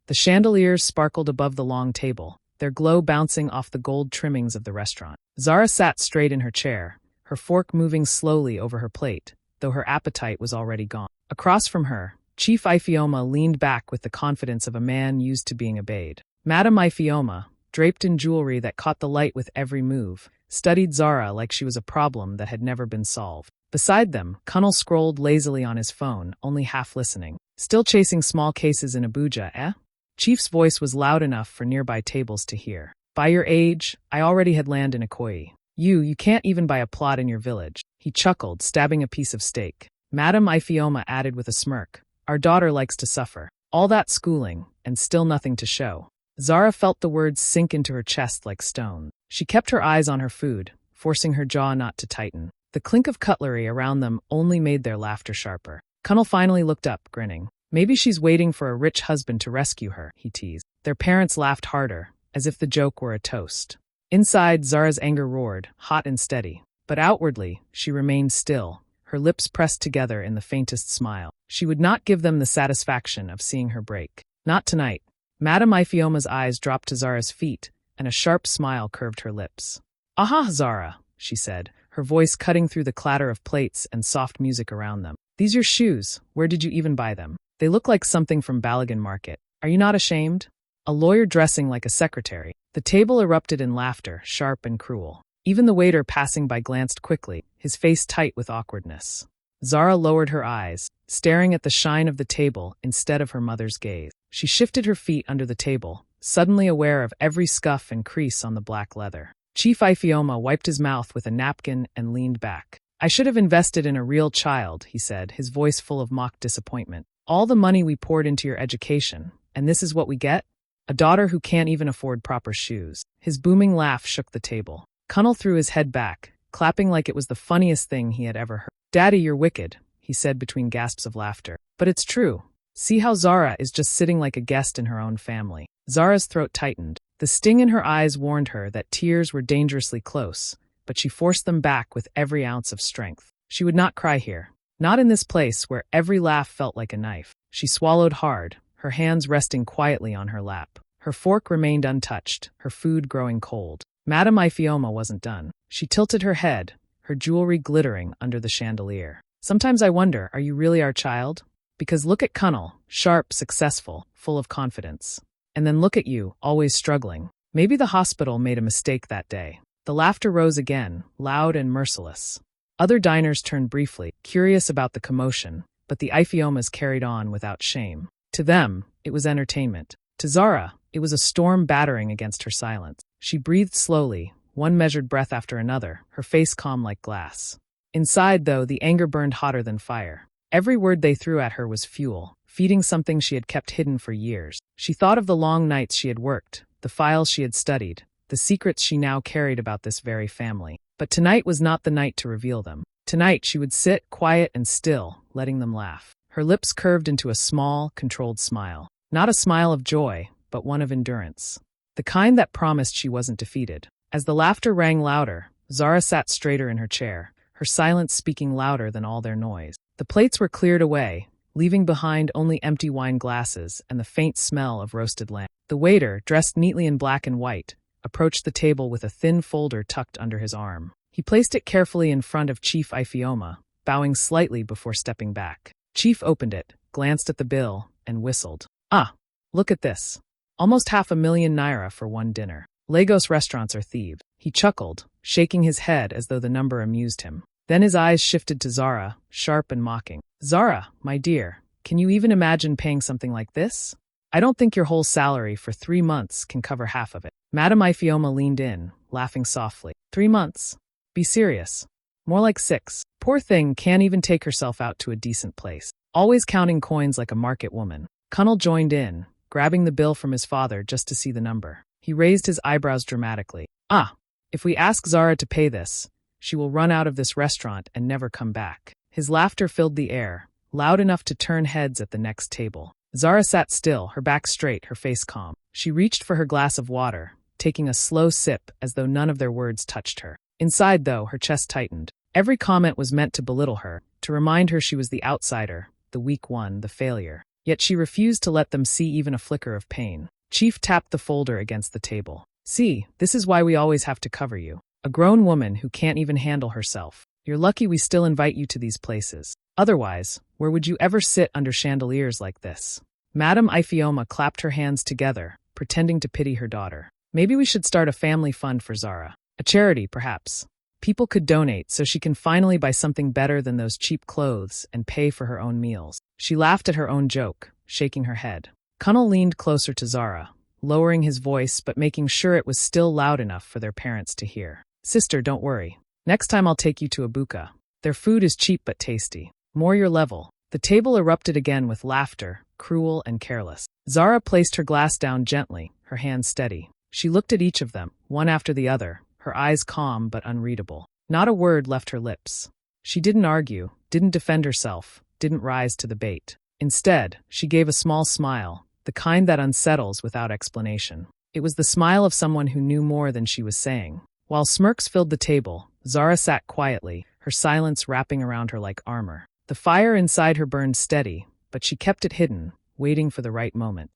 The chandeliers sparkled above the long table, their glow bouncing off the gold trimmings of the restaurant. Zara sat straight in her chair, her fork moving slowly over her plate, though her appetite was already gone. Across from her, Chief Ifeoma leaned back with the confidence of a man used to being obeyed. Madame Ifeoma, draped in jewelry that caught the light with every move, studied Zara like she was a problem that had never been solved. Beside them, Cunnel scrolled lazily on his phone, only half listening. Still chasing small cases in Abuja, eh? Chief's voice was loud enough for nearby tables to hear. By your age, I already had land in Ikoyi. You can't even buy a plot in your village. He chuckled, stabbing a piece of steak. Madame Ifeoma added with a smirk, our daughter likes to suffer. All that schooling, and still nothing to show. Zara felt the words sink into her chest like stone. She kept her eyes on her food, forcing her jaw not to tighten. The clink of cutlery around them only made their laughter sharper. Cunnel finally looked up, grinning. Maybe she's waiting for a rich husband to rescue her, he teased. Their parents laughed harder, as if the joke were a toast. Inside, Zara's anger roared, hot and steady. But outwardly, she remained still, her lips pressed together in the faintest smile. She would not give them the satisfaction of seeing her break. Not tonight. Madame Ifeoma's eyes dropped to Zara's feet, and a sharp smile curved her lips. Aha, Zara, she said, her voice cutting through the clatter of plates and soft music around them. These your shoes, where did you even buy them? They look like something from Balagan Market. Are you not ashamed? A lawyer dressing like a secretary. The table erupted in laughter, sharp and cruel. Even the waiter passing by glanced quickly, his face tight with awkwardness. Zara lowered her eyes, staring at the shine of the table instead of her mother's gaze. She shifted her feet under the table, suddenly aware of every scuff and crease on the black leather. Chief Ifeoma wiped his mouth with a napkin and leaned back. I should have invested in a real child, he said, his voice full of mock disappointment. All the money we poured into your education, and this is what we get? A daughter who can't even afford proper shoes. His booming laugh shook the table. Cunnel threw his head back, clapping like it was the funniest thing he had ever heard. Daddy, you're wicked, he said between gasps of laughter. But it's true. See how Zara is just sitting like a guest in her own family. Zara's throat tightened. The sting in her eyes warned her that tears were dangerously close, but she forced them back with every ounce of strength. She would not cry here. Not in this place where every laugh felt like a knife. She swallowed hard, her hands resting quietly on her lap. Her fork remained untouched, her food growing cold. Madame Ifeoma wasn't done. She tilted her head, her jewelry glittering under the chandelier. Sometimes I wonder, are you really our child? Because look at Cunnel, sharp, successful, full of confidence. And then look at you, always struggling. Maybe the hospital made a mistake that day. The laughter rose again, loud and merciless. Other diners turned briefly, curious about the commotion, but the Ifeomas carried on without shame. To them, it was entertainment. To Zara, it was a storm battering against her silence. She breathed slowly, one measured breath after another, her face calm like glass. Inside, though, the anger burned hotter than fire. Every word they threw at her was fuel, feeding something she had kept hidden for years. She thought of the long nights she had worked, the files she had studied, the secrets she now carried about this very family. But tonight was not the night to reveal them. Tonight she would sit, quiet and still, letting them laugh. Her lips curved into a small, controlled smile. Not a smile of joy, but one of endurance. The kind that promised she wasn't defeated. As the laughter rang louder, Zara sat straighter in her chair, her silence speaking louder than all their noise. The plates were cleared away, leaving behind only empty wine glasses and the faint smell of roasted lamb. The waiter, dressed neatly in black and white, approached the table with a thin folder tucked under his arm. He placed it carefully in front of Chief Ifeoma, bowing slightly before stepping back. Chief opened it, glanced at the bill, and whistled. Ah, look at this. Almost 500,000 naira for one dinner. Lagos restaurants are thieves. He chuckled, shaking his head as though the number amused him. Then his eyes shifted to Zara, sharp and mocking. Zara, my dear, can you even imagine paying something like this? I don't think your whole salary for 3 months can cover half of it. Madame Ifeoma leaned in, laughing softly. 3 months? Be serious. More like 6. Poor thing can't even take herself out to a decent place. Always counting coins like a market woman. Cunnel joined in, grabbing the bill from his father just to see the number. He raised his eyebrows dramatically. Ah, if we ask Zara to pay this, she will run out of this restaurant and never come back. His laughter filled the air, loud enough to turn heads at the next table. Zara sat still, her back straight, her face calm. She reached for her glass of water, taking a slow sip as though none of their words touched her. Inside, though, her chest tightened. Every comment was meant to belittle her, to remind her she was the outsider, the weak one, the failure. yet she refused to let them see even a flicker of pain. Chief tapped the folder against the table. See, this is why we always have to cover you. A grown woman who can't even handle herself. You're lucky we still invite you to these places. Otherwise, where would you ever sit under chandeliers like this? Madame Iphioma clapped her hands together, pretending to pity her daughter. Maybe we should start a family fund for Zara. A charity, perhaps. People could donate so she can finally buy something better than those cheap clothes and pay for her own meals. She laughed at her own joke, shaking her head. Kunnel leaned closer to Zara, lowering his voice but making sure it was still loud enough for their parents to hear. Sister, don't worry. Next time I'll take you to a buka. Their food is cheap but tasty. More your level. The table erupted again with laughter, cruel and careless. Zara placed her glass down gently, her hands steady. She looked at each of them, one after the other, her eyes calm but unreadable. Not a word left her lips. She didn't argue, didn't defend herself, didn't rise to the bait. Instead, she gave a small smile, the kind that unsettles without explanation. It was the smile of someone who knew more than she was saying. While smirks filled the table, Zara sat quietly, her silence wrapping around her like armor. The fire inside her burned steady, but she kept it hidden, waiting for the right moment.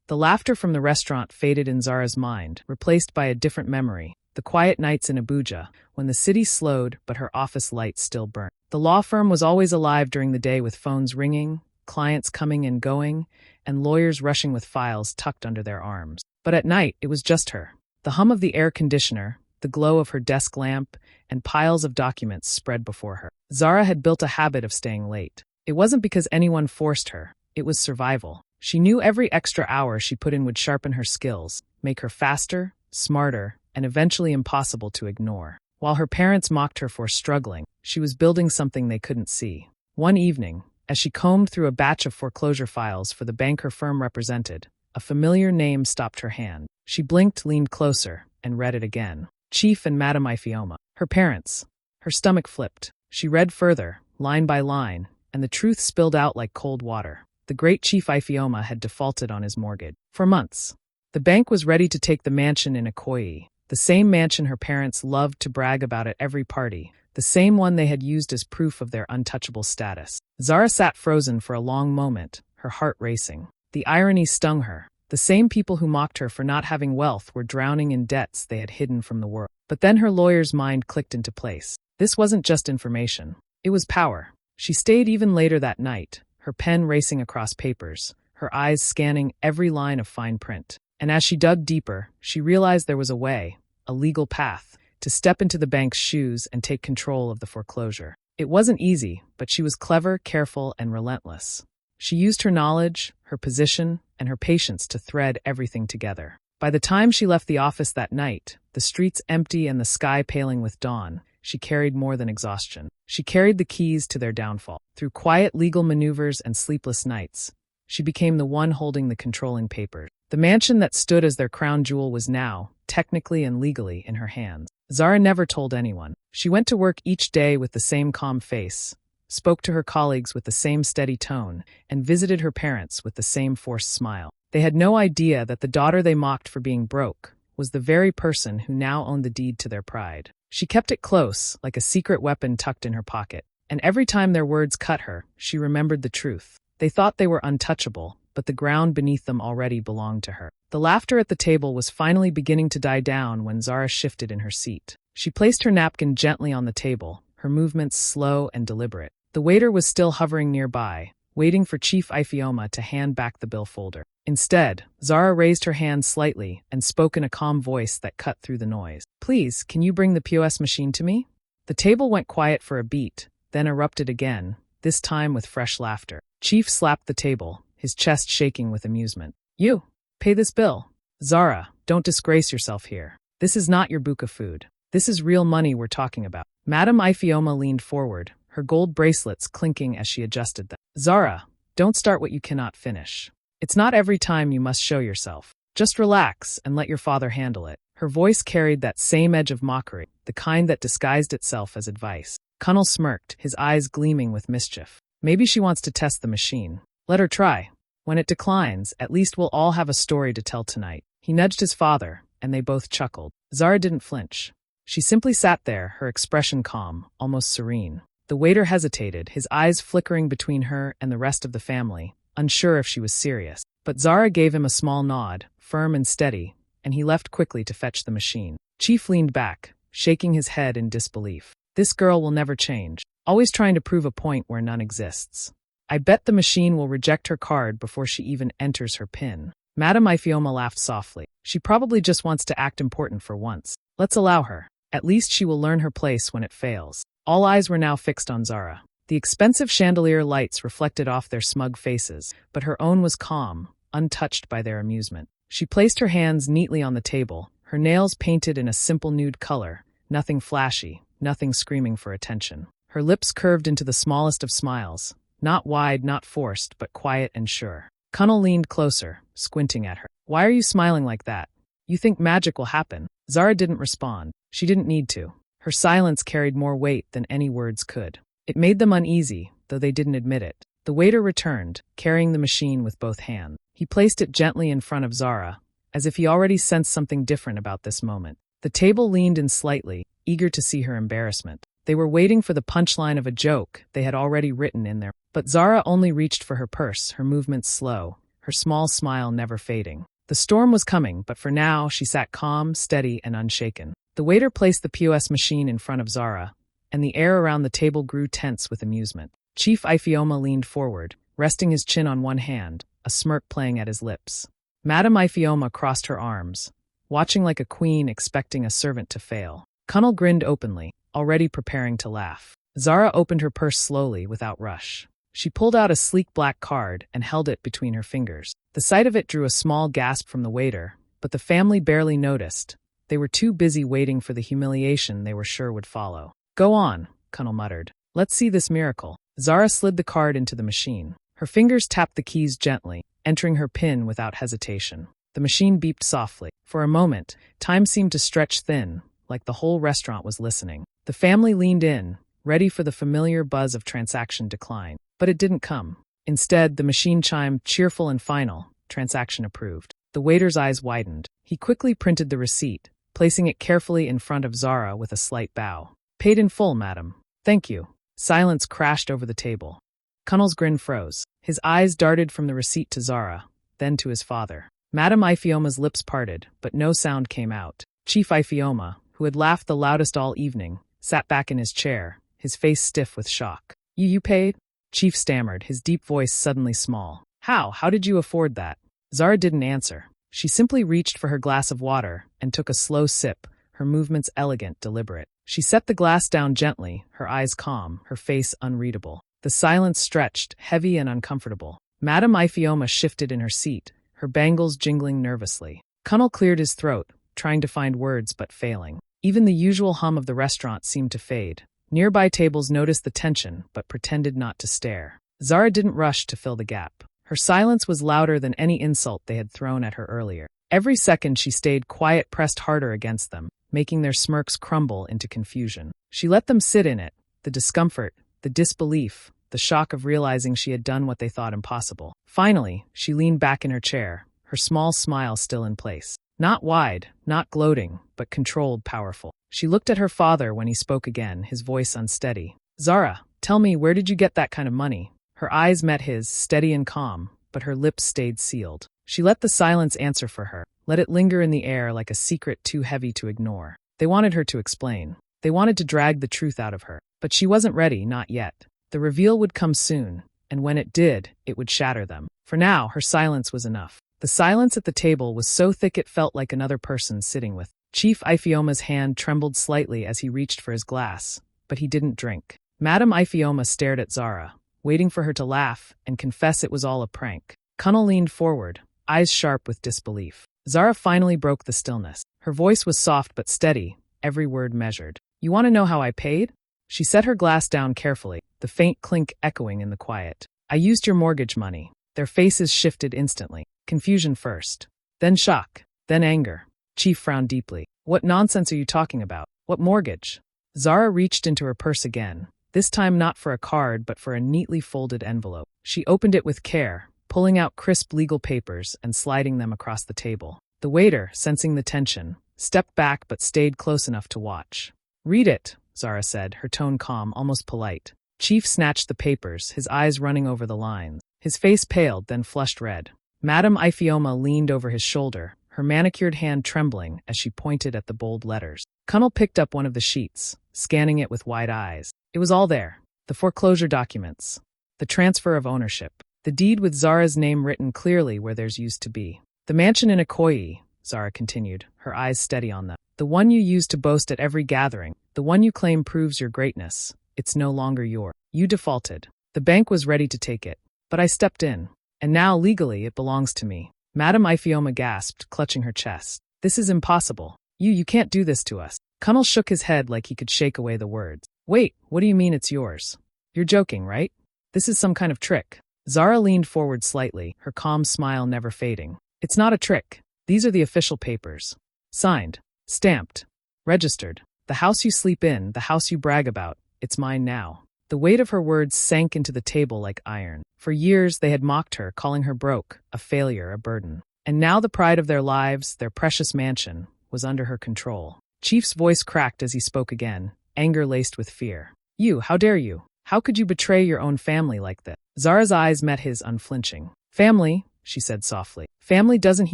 The laughter from the restaurant faded in Zara's mind, replaced by a different memory. The quiet nights in Abuja, when the city slowed but her office lights still burnt. The law firm was always alive during the day with phones ringing, clients coming and going, and lawyers rushing with files tucked under their arms. But at night, it was just her. The hum of the air conditioner, the glow of her desk lamp, and piles of documents spread before her. Zara had built a habit of staying late. It wasn't because anyone forced her. It was survival. She knew every extra hour she put in would sharpen her skills, make her faster, smarter, and eventually impossible to ignore. While her parents mocked her for struggling, she was building something they couldn't see. One evening, as she combed through a batch of foreclosure files for the bank her firm represented, a familiar name stopped her hand. She blinked, leaned closer, and read it again. Chief and Madame Iphioma. Her parents. Her stomach flipped. She read further, line by line, and the truth spilled out like cold water. The great Chief Iphioma had defaulted on his mortgage. For months. The bank was ready to take the mansion in Ikoyi, the same mansion her parents loved to brag about at every party, the same one they had used as proof of their untouchable status. Zara sat frozen for a long moment, her heart racing. The irony stung her. The same people who mocked her for not having wealth were drowning in debts they had hidden from the world. But then her lawyer's mind clicked into place. This wasn't just information. It was power. She stayed even later that night, her pen racing across papers, her eyes scanning every line of fine print. And as she dug deeper, she realized there was a way, a legal path, to step into the bank's shoes and take control of the foreclosure. It wasn't easy, but she was clever, careful, and relentless. She used her knowledge, her position, and her patience to thread everything together. By the time she left the office that night, the streets empty and the sky paling with dawn, she carried more than exhaustion. She carried the keys to their downfall. Through quiet legal maneuvers and sleepless nights, she became the one holding the controlling papers. The mansion that stood as their crown jewel was now, technically and legally, in her hands. Zara never told anyone. She went to work each day with the same calm face, spoke to her colleagues with the same steady tone, and visited her parents with the same forced smile. They had no idea that the daughter they mocked for being broke was the very person who now owned the deed to their pride. She kept it close, like a secret weapon tucked in her pocket, and every time their words cut her, she remembered the truth. They thought they were untouchable, but the ground beneath them already belonged to her. The laughter at the table was finally beginning to die down when Zara shifted in her seat. She placed her napkin gently on the table, her movements slow and deliberate. The waiter was still hovering nearby, waiting for Chief Iphioma to hand back the bill folder. Instead, Zara raised her hand slightly and spoke in a calm voice that cut through the noise. "Please, can you bring the POS machine to me?" The table went quiet for a beat, then erupted again, this time with fresh laughter. Chief slapped the table, his chest shaking with amusement. "You, pay this bill." "Zara, don't disgrace yourself here. This is not your buka food. This is real money we're talking about." Madame Iphioma leaned forward, her gold bracelets clinking as she adjusted them. "Zara, don't start what you cannot finish. It's not every time you must show yourself. Just relax and let your father handle it." Her voice carried that same edge of mockery, the kind that disguised itself as advice. Kunnel smirked, his eyes gleaming with mischief. Maybe she wants to test the machine. Let her try. When it declines, at least we'll all have a story to tell tonight. He nudged his father, and they both chuckled. Zara didn't flinch. She simply sat there, her expression calm, almost serene. The waiter hesitated, his eyes flickering between her and the rest of the family, unsure if she was serious. But Zara gave him a small nod, firm and steady, and he left quickly to fetch the machine. Chief leaned back, shaking his head in disbelief. This girl will never change, always trying to prove a point where none exists. I bet the machine will reject her card before she even enters her PIN. Madame Ifeoma laughed softly. She probably just wants to act important for once. Let's allow her. At least she will learn her place when it fails. All eyes were now fixed on Zara. The expensive chandelier lights reflected off their smug faces, but her own was calm, untouched by their amusement. She placed her hands neatly on the table, her nails painted in a simple nude color, nothing flashy, nothing screaming for attention. Her lips curved into the smallest of smiles, not wide, not forced, but quiet and sure. Cunnel leaned closer, squinting at her. Why are you smiling like that? You think magic will happen? Zara didn't respond. She didn't need to. Her silence carried more weight than any words could. It made them uneasy, though they didn't admit it. The waiter returned, carrying the machine with both hands. He placed it gently in front of Zara, as if he already sensed something different about this moment. The table leaned in slightly, eager to see her embarrassment. They were waiting for the punchline of a joke they had already written in there. But Zara only reached for her purse, her movements slow, her small smile never fading. The storm was coming, but for now she sat calm, steady, and unshaken. The waiter placed the POS machine in front of Zara, and the air around the table grew tense with amusement. Chief Ifeoma leaned forward, resting his chin on one hand, a smirk playing at his lips. Madame Ifeoma crossed her arms, watching like a queen expecting a servant to fail. Cunnel grinned openly, already preparing to laugh. Zara opened her purse slowly, without rush. She pulled out a sleek black card and held it between her fingers. The sight of it drew a small gasp from the waiter, but the family barely noticed. They were too busy waiting for the humiliation they were sure would follow. Go on, Cunnel muttered. Let's see this miracle. Zara slid the card into the machine. Her fingers tapped the keys gently, entering her PIN without hesitation. The machine beeped softly. For a moment, time seemed to stretch thin, like the whole restaurant was listening. The family leaned in, ready for the familiar buzz of transaction decline. But it didn't come. Instead, the machine chimed, cheerful and final, transaction approved. The waiter's eyes widened. He quickly printed the receipt, placing it carefully in front of Zara with a slight bow. Paid in full, madam. Thank you. Silence crashed over the table. Cunnel's grin froze. His eyes darted from the receipt to Zara, then to his father. Madame Ifeoma's lips parted, but no sound came out. Chief Ifeoma, who had laughed the loudest all evening, sat back in his chair, his face stiff with shock. You paid? Chief stammered, his deep voice suddenly small. How did you afford that? Zara didn't answer. She simply reached for her glass of water and took a slow sip, her movements elegant, deliberate. She set the glass down gently, her eyes calm, her face unreadable. The silence stretched, heavy and uncomfortable. Madame Ifeoma shifted in her seat, her bangles jingling nervously. Cunnel cleared his throat, trying to find words but failing. Even the usual hum of the restaurant seemed to fade. Nearby tables noticed the tension, but pretended not to stare. Zara didn't rush to fill the gap. Her silence was louder than any insult they had thrown at her earlier. Every second she stayed quiet, pressed harder against them, making their smirks crumble into confusion. She let them sit in it, the discomfort, the disbelief, the shock of realizing she had done what they thought impossible. Finally, she leaned back in her chair, her small smile still in place. Not wide, not gloating, but controlled, powerful. She looked at her father when he spoke again, his voice unsteady. Zara, tell me, where did you get that kind of money? Her eyes met his, steady and calm, but her lips stayed sealed. She let the silence answer for her, let it linger in the air like a secret too heavy to ignore. They wanted her to explain. They wanted to drag the truth out of her. But she wasn't ready, not yet. The reveal would come soon, and when it did, it would shatter them. For now, her silence was enough. The silence at the table was so thick it felt like another person sitting with. Chief Ifeoma's hand trembled slightly as he reached for his glass, but he didn't drink. Madame Ifeoma stared at Zara, waiting for her to laugh and confess it was all a prank. Cunnel leaned forward, eyes sharp with disbelief. Zara finally broke the stillness. Her voice was soft but steady, every word measured. You want to know how I paid? She set her glass down carefully, the faint clink echoing in the quiet. I used your mortgage money. Their faces shifted instantly. Confusion first, then shock, then anger. Chief frowned deeply. What nonsense are you talking about? What mortgage? Zara reached into her purse again, this time not for a card but for a neatly folded envelope. She opened it with care, pulling out crisp legal papers and sliding them across the table. The waiter, sensing the tension, stepped back but stayed close enough to watch. Read it, Zara said, her tone calm, almost polite. Chief snatched the papers, his eyes running over the lines. His face paled, then flushed red. Madame Iphioma leaned over his shoulder, her manicured hand trembling as she pointed at the bold letters. Cunnel picked up one of the sheets, scanning it with wide eyes. It was all there. The foreclosure documents. The transfer of ownership. The deed with Zara's name written clearly where theirs used to be. The mansion in Ikoyi, Zara continued, her eyes steady on them. The one you use to boast at every gathering. The one you claim proves your greatness. It's no longer yours. You defaulted. The bank was ready to take it. But I stepped in. And now, legally, it belongs to me. Madame Iphioma gasped, clutching her chest. This is impossible. You can't do this to us. Cunnel shook his head like he could shake away the words. Wait, what do you mean it's yours? You're joking, right? This is some kind of trick. Zara leaned forward slightly, her calm smile never fading. It's not a trick. These are the official papers. Signed. Stamped. Registered. The house you sleep in, the house you brag about, it's mine now. The weight of her words sank into the table like iron. For years they had mocked her, calling her broke, a failure, a burden. And now the pride of their lives, their precious mansion, was under her control. Chief's voice cracked as he spoke again, anger laced with fear. You, how dare you? How could you betray your own family like this? Zara's eyes met his unflinching. Family, she said softly. Family doesn't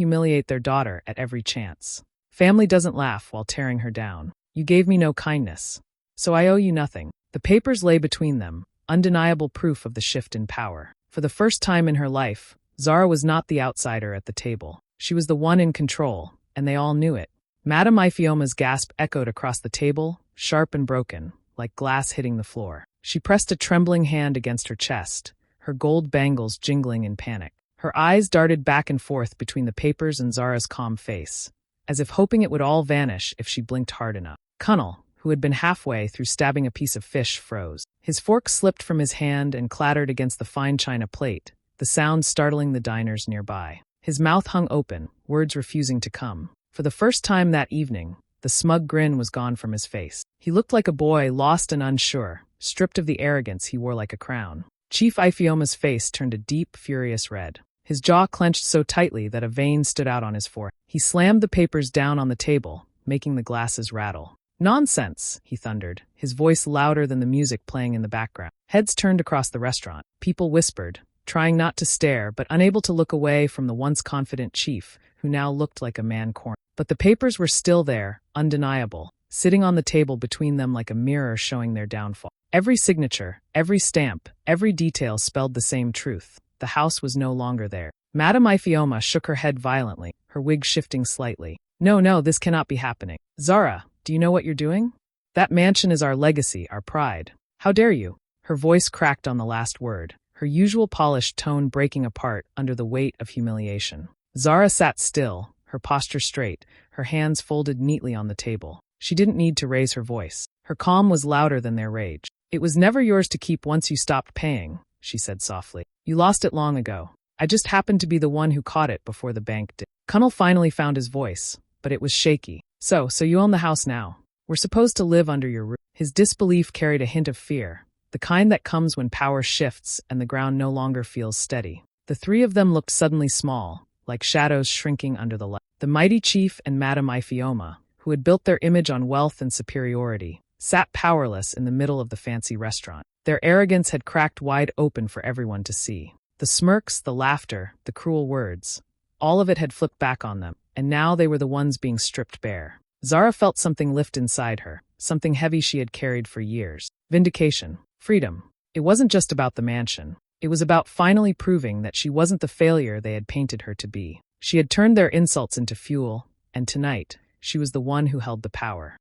humiliate their daughter at every chance. Family doesn't laugh while tearing her down. You gave me no kindness. So I owe you nothing. The papers lay between them, undeniable proof of the shift in power. For the first time in her life, Zara was not the outsider at the table. She was the one in control, and they all knew it. Madame Iphioma's gasp echoed across the table, sharp and broken, like glass hitting the floor. She pressed a trembling hand against her chest, her gold bangles jingling in panic. Her eyes darted back and forth between the papers and Zara's calm face, as if hoping it would all vanish if she blinked hard enough. Cunnel, who had been halfway through stabbing a piece of fish, froze. His fork slipped from his hand and clattered against the fine china plate, the sound startling the diners nearby. His mouth hung open, words refusing to come. For the first time that evening, the smug grin was gone from his face. He looked like a boy lost and unsure, stripped of the arrogance he wore like a crown. Chief Iphioma's face turned a deep, furious red. His jaw clenched so tightly that a vein stood out on his forehead. He slammed the papers down on the table, making the glasses rattle. Nonsense, he thundered, his voice louder than the music playing in the background. Heads turned across the restaurant. People whispered, trying not to stare but unable to look away from the once confident chief, who now looked like a man cornered. But the papers were still there, undeniable, sitting on the table between them like a mirror showing their downfall. Every signature, every stamp, every detail spelled the same truth. The house was no longer there. Madame Iphioma shook her head violently, her wig shifting slightly. No, this cannot be happening. Zara, do you know what you're doing? That mansion is our legacy, our pride. How dare you? Her voice cracked on the last word, her usual polished tone breaking apart under the weight of humiliation. Zara sat still, her posture straight, her hands folded neatly on the table. She didn't need to raise her voice. Her calm was louder than their rage. It was never yours to keep once you stopped paying, she said softly. You lost it long ago. I just happened to be the one who caught it before the bank did. Cunnel finally found his voice, but it was shaky. So you own the house now. We're supposed to live under your roof. His disbelief carried a hint of fear, the kind that comes when power shifts and the ground no longer feels steady. The three of them looked suddenly small, like shadows shrinking under the light. The mighty chief and Madame Iphioma, who had built their image on wealth and superiority, sat powerless in the middle of the fancy restaurant. Their arrogance had cracked wide open for everyone to see. The smirks, the laughter, the cruel words, all of it had flipped back on them, and now they were the ones being stripped bare. Zara felt something lift inside her, something heavy she had carried for years. Vindication. Freedom. It wasn't just about the mansion. It was about finally proving that she wasn't the failure they had painted her to be. She had turned their insults into fuel, and tonight, she was the one who held the power.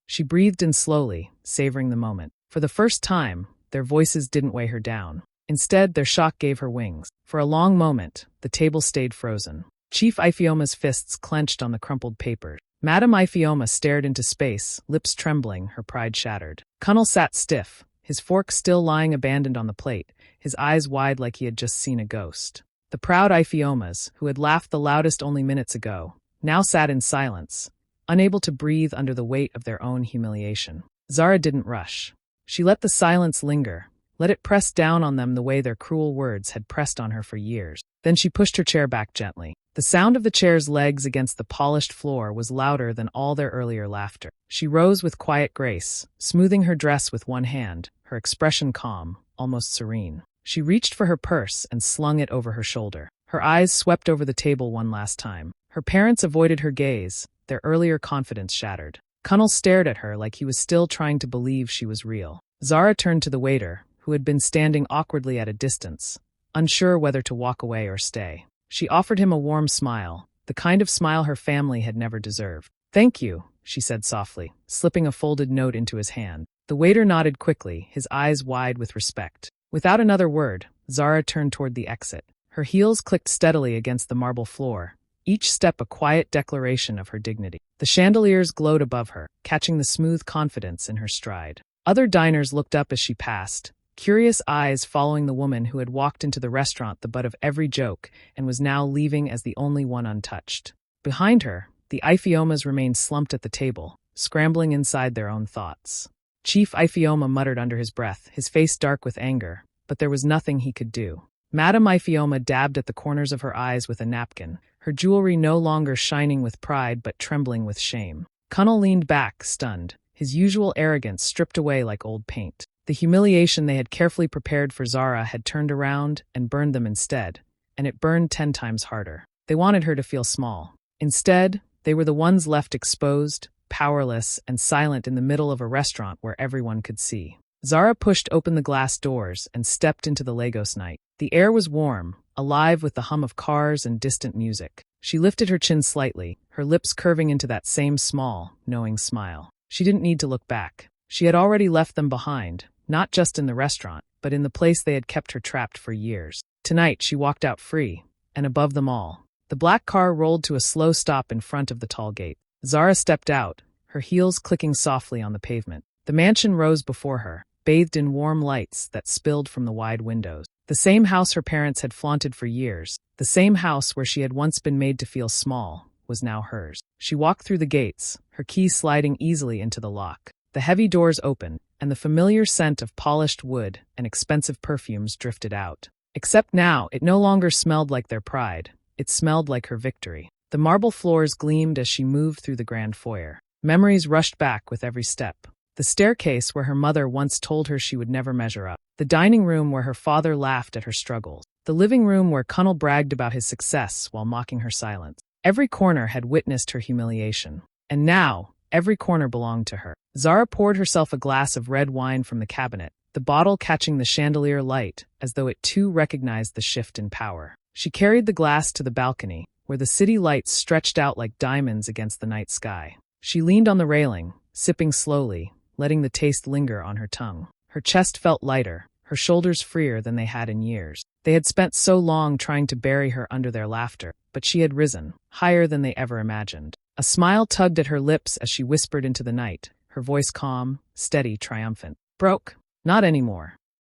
She breathed in slowly, savoring the moment. For the first time, their voices didn't weigh her down. Instead, their shock gave her wings. For a long moment, the table stayed frozen. Chief Iphioma's fists clenched on the crumpled papers. Madame Iphioma stared into space, lips trembling, her pride shattered. Cunnel sat stiff, his fork still lying abandoned on the plate, his eyes wide like he had just seen a ghost. The proud Iphiomas, who had laughed the loudest only minutes ago, now sat in silence, unable to breathe under the weight of their own humiliation. Zara didn't rush. She let the silence linger, let it press down on them the way their cruel words had pressed on her for years. Then she pushed her chair back gently. The sound of the chair's legs against the polished floor was louder than all their earlier laughter. She rose with quiet grace, smoothing her dress with one hand, her expression calm, almost serene. She reached for her purse and slung it over her shoulder. Her eyes swept over the table one last time. Her parents avoided her gaze, their earlier confidence shattered. Cunnel stared at her like he was still trying to believe she was real. Zara turned to the waiter, who had been standing awkwardly at a distance, unsure whether to walk away or stay. She offered him a warm smile, the kind of smile her family had never deserved. "Thank you," she said softly, slipping a folded note into his hand. The waiter nodded quickly, his eyes wide with respect. Without another word, Zara turned toward the exit. Her heels clicked steadily against the marble floor, each step a quiet declaration of her dignity. The chandeliers glowed above her, catching the smooth confidence in her stride. Other diners looked up as she passed, curious eyes following the woman who had walked into the restaurant the butt of every joke and was now leaving as the only one untouched. Behind her, the Ifeomas remained slumped at the table, scrambling inside their own thoughts. Chief Ifeoma muttered under his breath, his face dark with anger, but there was nothing he could do. Madame Ifeoma dabbed at the corners of her eyes with a napkin, her jewelry no longer shining with pride but trembling with shame. Cunnel leaned back, stunned, his usual arrogance stripped away like old paint. The humiliation they had carefully prepared for Zara had turned around and burned them instead, and it burned 10 times harder. They wanted her to feel small. Instead, they were the ones left exposed, powerless, and silent in the middle of a restaurant where everyone could see. Zara pushed open the glass doors and stepped into the Lagos night. The air was warm, alive with the hum of cars and distant music. She lifted her chin slightly, her lips curving into that same small, knowing smile. She didn't need to look back. She had already left them behind, not just in the restaurant, but in the place they had kept her trapped for years. Tonight she walked out free, and above them all. The black car rolled to a slow stop in front of the tall gate. Zara stepped out, her heels clicking softly on the pavement. The mansion rose before her, bathed in warm lights that spilled from the wide windows. The same house her parents had flaunted for years, the same house where she had once been made to feel small, was now hers. She walked through the gates, her key sliding easily into the lock. The heavy doors opened, and the familiar scent of polished wood and expensive perfumes drifted out. Except now, it no longer smelled like their pride. It smelled like her victory. The marble floors gleamed as she moved through the grand foyer. Memories rushed back with every step. The staircase where her mother once told her she would never measure up. The dining room where her father laughed at her struggles. The living room where Cunnel bragged about his success while mocking her silence. Every corner had witnessed her humiliation. And now, every corner belonged to her. Zara poured herself a glass of red wine from the cabinet, the bottle catching the chandelier light as though it too recognized the shift in power. She carried the glass to the balcony, where the city lights stretched out like diamonds against the night sky. She leaned on the railing, sipping slowly, letting the taste linger on her tongue. Her chest felt lighter, her shoulders freer than they had in years. They had spent so long trying to bury her under their laughter, but she had risen, higher than they ever imagined. A smile tugged at her lips as she whispered into the night, her voice calm, steady, triumphant. "Broke? Not anymore.